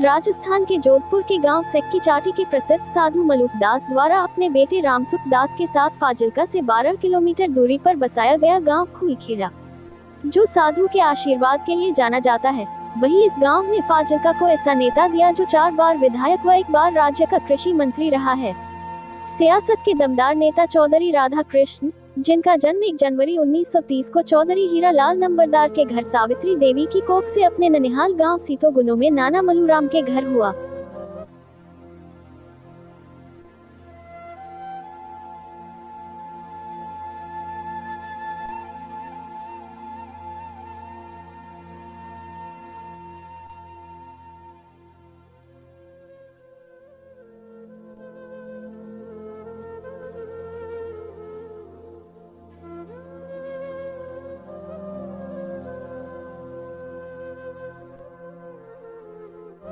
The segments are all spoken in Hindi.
राजस्थान के जोधपुर के गांव सेक्की चाटी के प्रसिद्ध साधु मलूक दास द्वारा अपने बेटे रामसुख दास के साथ फाजिल्का से 12 किलोमीटर दूरी पर बसाया गया गांव खुईखेड़ा, जो साधु के आशीर्वाद के लिए जाना जाता है। वहीं इस गांव ने फाजिल्का को ऐसा नेता दिया जो 4 बार विधायक व 1 बार राज्य का कृषि मंत्री रहा है। सियासत के दमदार नेता चौधरी राधा कृष्ण, जिनका जन्म 1 जनवरी 1930 को चौधरी हीरा लाल नंबरदार के घर सावित्री देवी की कोख से अपने ननिहाल गांव सीतोगुनो में नाना मलूराम के घर हुआ।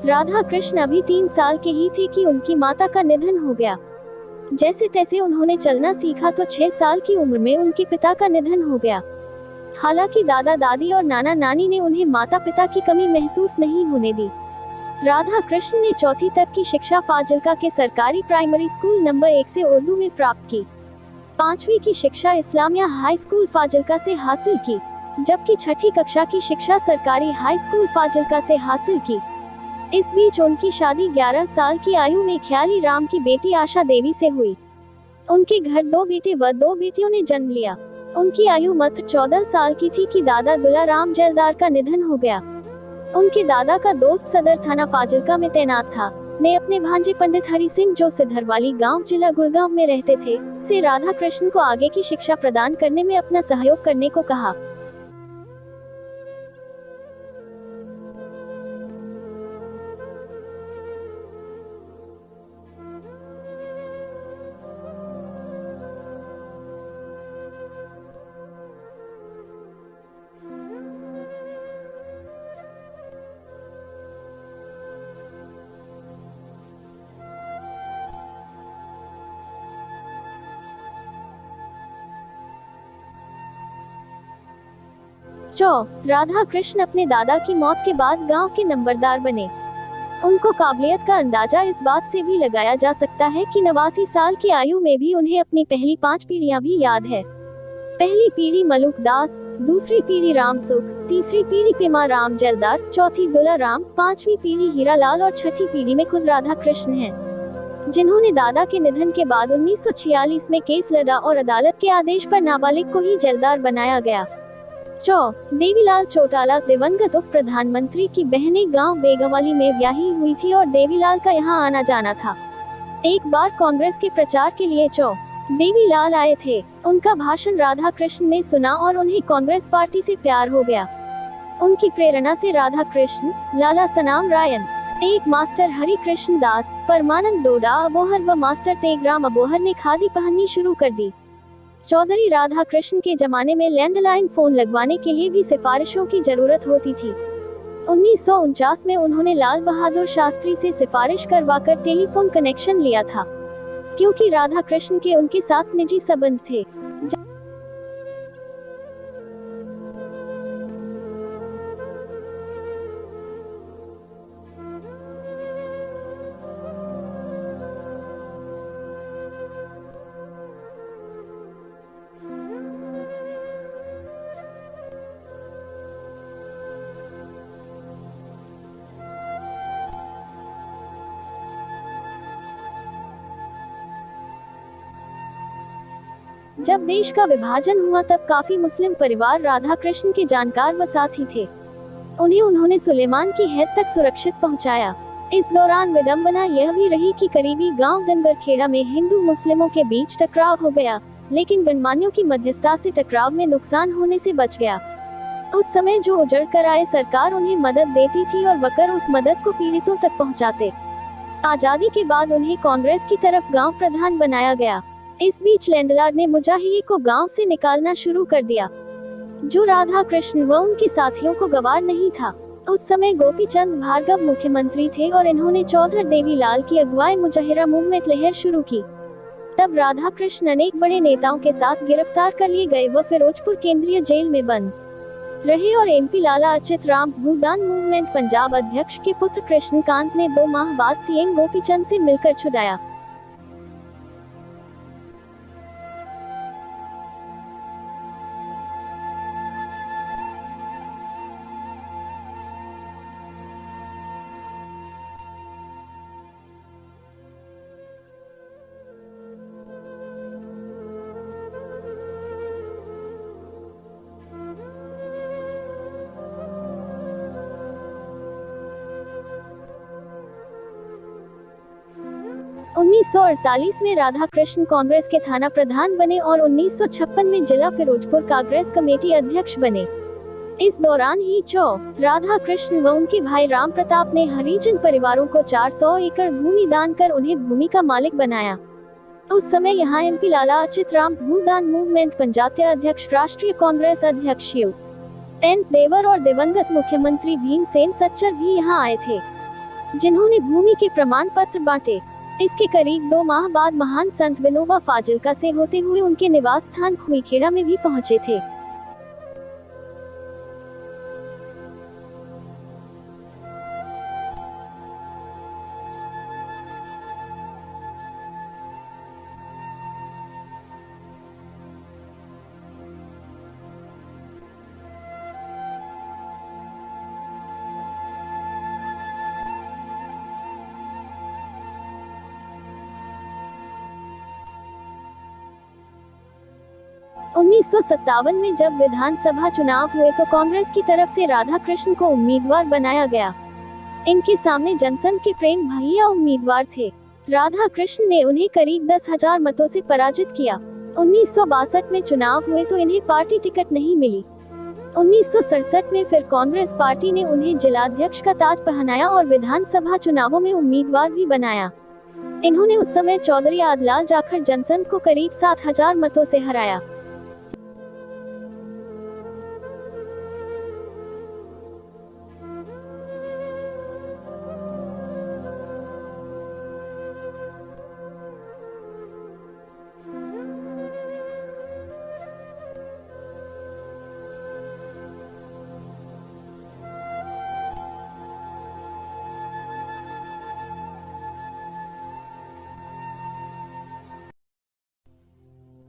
राधा कृष्ण अभी 3 साल के ही थे कि उनकी माता का निधन हो गया। जैसे तैसे उन्होंने चलना सीखा तो 6 साल की उम्र में उनके पिता का निधन हो गया। हालांकि दादा दादी और नाना नानी ने उन्हें माता पिता की कमी महसूस नहीं होने दी। राधा कृष्ण ने 4वीं तक की शिक्षा फाजिल्का के सरकारी प्राइमरी स्कूल नंबर 1 से उर्दू में प्राप्त की। 5वीं की शिक्षा इस्लामिया हाई स्कूल फाजिल्का से हासिल की, जबकि 6ठी कक्षा की शिक्षा सरकारी हाई स्कूल फाजिल्का से हासिल की। इस बीच उनकी शादी 11 साल की आयु में ख्याली राम की बेटी आशा देवी से हुई। उनके घर 2 बेटे व 2 बेटियों ने जन्म लिया। उनकी आयु मात्र 14 साल की थी कि दादा दुलाराम जैलदार का निधन हो गया। उनके दादा का दोस्त सदर थाना फाजिल्का में तैनात था, ने अपने भांजे पंडित हरि सिंह, जो सिद्धरवाली गांव जिला गुड़गांव में रहते थे, से राधा कृष्ण को आगे की शिक्षा प्रदान करने में अपना सहयोग करने को कहा। राधा कृष्ण अपने दादा की मौत के बाद गांव के नंबरदार बने। उनको काबिलियत का अंदाजा इस बात से भी लगाया जा सकता है कि 89 साल की आयु में भी उन्हें अपनी पहली 5 पीढ़ियां भी याद है। पहली पीढ़ी मलूक दास, दूसरी पीढ़ी रामसुख, तीसरी पीढ़ी पेमा राम जैलदार, चौथी दुलाराम, 5वीं पीढ़ी हीरालाल और 6ठी पीढ़ी में खुद राधा कृष्ण हैं, जिन्होंने दादा के निधन के बाद 1946 में केस लड़ा और अदालत के आदेश पर नाबालिग को ही जैलदार बनाया गया। देवीलाल चौटाला दिवंगत उप प्रधानमंत्री की बहनें गांव बेगवाली में ब्याही हुई थी और देवीलाल का यहां आना जाना था। एक बार कांग्रेस के प्रचार के लिए देवीलाल आए थे। उनका भाषण राधा कृष्ण ने सुना और उन्हें कांग्रेस पार्टी से प्यार हो गया। उनकी प्रेरणा से राधा कृष्ण, लाला सनाम रायन, एक मास्टर हरि कृष्ण दास, परमानंद डोडा अबोहर व मास्टर तेगराम अबोहर ने खादी पहननी शुरू कर दी। चौधरी राधा कृष्ण के जमाने में लैंडलाइन फोन लगवाने के लिए भी सिफारिशों की जरूरत होती थी। 1949 में उन्होंने लाल बहादुर शास्त्री से सिफारिश करवाकर टेलीफोन कनेक्शन लिया था, क्योंकि राधा कृष्ण के उनके साथ निजी संबंध थे। जब देश का विभाजन हुआ तब काफी मुस्लिम परिवार राधा कृष्ण के जानकार व साथी थे। उन्होंने सुलेमान की हैद तक सुरक्षित पहुंचाया। इस दौरान विडंबना यह भी रही कि करीबी गांव डंगरखेड़ा में हिंदू मुस्लिमों के बीच टकराव हो गया, लेकिन गणमान्यों की मध्यस्थता से टकराव में नुकसान होने से बच गया। उस समय जो उजड़ कर आए सरकार उन्हें मदद देती थी और वकर उस मदद को पीड़ितों तक पहुँचाते। आजादी के बाद उन्हें कांग्रेस की तरफ गाँव प्रधान बनाया गया। इस बीच लैंडलॉर्ड ने मुजाहिदीन को गांव से निकालना शुरू कर दिया, जो राधा कृष्ण व उनके साथियों को गवार नहीं था। उस समय गोपीचंद भार्गव मुख्यमंत्री थे और इन्होंने चौधरी देवीलाल की अगुवाई मुजाहिरा मूवमेंट लहर शुरू की। तब राधा कृष्ण अनेक बड़े नेताओं के साथ गिरफ्तार कर लिए गए व फिरोजपुर केंद्रीय जेल में बंद। रहे और एमपी लाला अच्युत राम भूदान मूवमेंट पंजाब अध्यक्ष के पुत्र कृष्णकांत ने 2 माह बाद सीएम गोपीचंद से मिलकर छुड़ाया। उन्नीस 1948 में राधा कृष्ण कांग्रेस के थाना प्रधान बने और 1956 में जिला फिरोजपुर कांग्रेस कमेटी अध्यक्ष बने। इस दौरान ही राधा कृष्ण व उनके भाई राम प्रताप ने हरिजन परिवारों को 400 एकड़ भूमि दान कर उन्हें भूमि का मालिक बनाया। उस समय यहाँ एमपी लाला अच्युत राम भूदान मूवमेंट पंजाब के अध्यक्ष, राष्ट्रीय कांग्रेस अध्यक्ष एन देवर और दिवंगत मुख्यमंत्री भीमसेन सच्चर भी यहाँ आए थे, जिन्होंने भूमि के प्रमाण पत्र बांटे। इसके करीब 2 माह बाद महान संत विनोबा फाजिल्का से होते हुए उनके निवास स्थान खुईखेड़ा में भी पहुंचे थे। उन्नीस 1957 में जब विधानसभा चुनाव हुए तो कांग्रेस की तरफ से राधा कृष्ण को उम्मीदवार बनाया गया। इनके सामने जनसंघ के प्रेम भैया उम्मीदवार थे। राधा कृष्ण ने उन्हें करीब 10,000 मतों से पराजित किया। 1962 में चुनाव हुए तो इन्हें पार्टी टिकट नहीं मिली। 1967 में फिर कांग्रेस पार्टी ने उन्हें जिलाध्यक्ष का ताज पहनाया और विधानसभा चुनावों में उम्मीदवार भी बनाया। इन्होंने उस समय चौधरी आदलाल जाखड़ जनसंघ को करीब 7,000 मतों से हराया।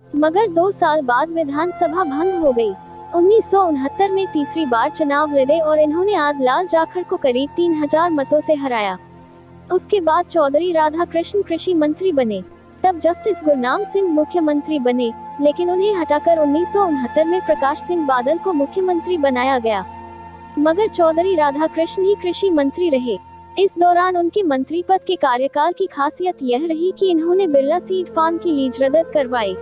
मगर 2 साल बाद विधानसभा भंग हो गई। 1969 में तीसरी बार चुनाव लड़े और इन्होंने आदलाल जाखड़ को करीब 3,000 मतों से हराया। उसके बाद चौधरी राधा कृष्ण कृषि मंत्री बने। तब जस्टिस गुरनाम सिंह मुख्यमंत्री बने, लेकिन उन्हें हटाकर 1969 में प्रकाश सिंह बादल को मुख्यमंत्री बनाया गया। मगर चौधरी राधा कृष्ण ही कृषि मंत्री रहे। इस दौरान उनके मंत्री पद के कार्यकाल की खासियत यह रही कि इन्होंने बिरला सीड फार्म की लीज रद्द करवाई।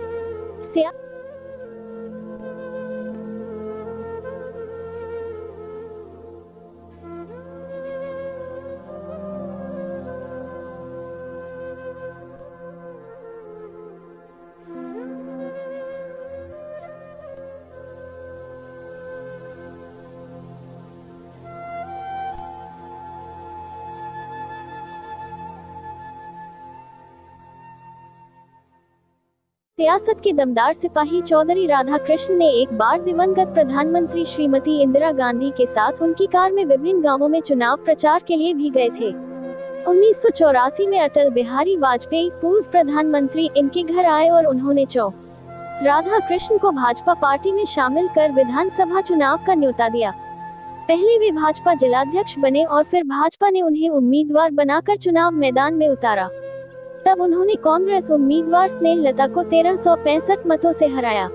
सियासत के दमदार सिपाही चौधरी राधा कृष्ण ने एक बार दिवंगत प्रधानमंत्री श्रीमती इंदिरा गांधी के साथ उनकी कार में विभिन्न गांवों में चुनाव प्रचार के लिए भी गए थे। 1984 में अटल बिहारी वाजपेयी पूर्व प्रधानमंत्री इनके घर आए और उन्होंने राधा कृष्ण को भाजपा पार्टी में शामिल कर विधानसभा चुनाव का न्योता दिया। पहले वे भाजपा जिलाध्यक्ष बने और फिर भाजपा ने उन्हें उम्मीदवार बनाकर चुनाव मैदान में उतारा। तब उन्होंने कांग्रेस उम्मीदवार स्नेहलता को 1365 मतों से हराया।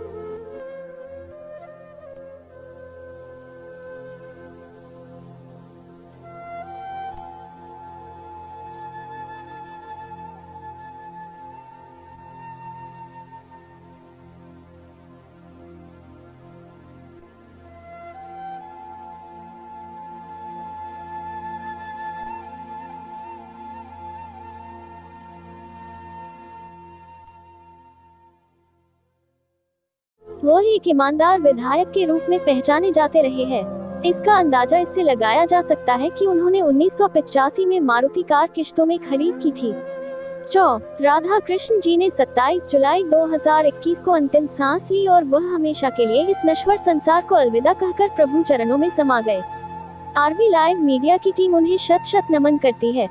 वो एक ईमानदार विधायक के रूप में पहचाने जाते रहे हैं। इसका अंदाजा इससे लगाया जा सकता है कि उन्होंने 1985 में मारुति कार किश्तों में खरीद की थी। चौ राधा कृष्ण जी ने 27 जुलाई 2021 को अंतिम सांस ली और वह हमेशा के लिए इस नश्वर संसार को अलविदा कहकर प्रभु चरणों में समा गए। आरबी लाइव मीडिया की टीम उन्हें शत शत नमन करती है।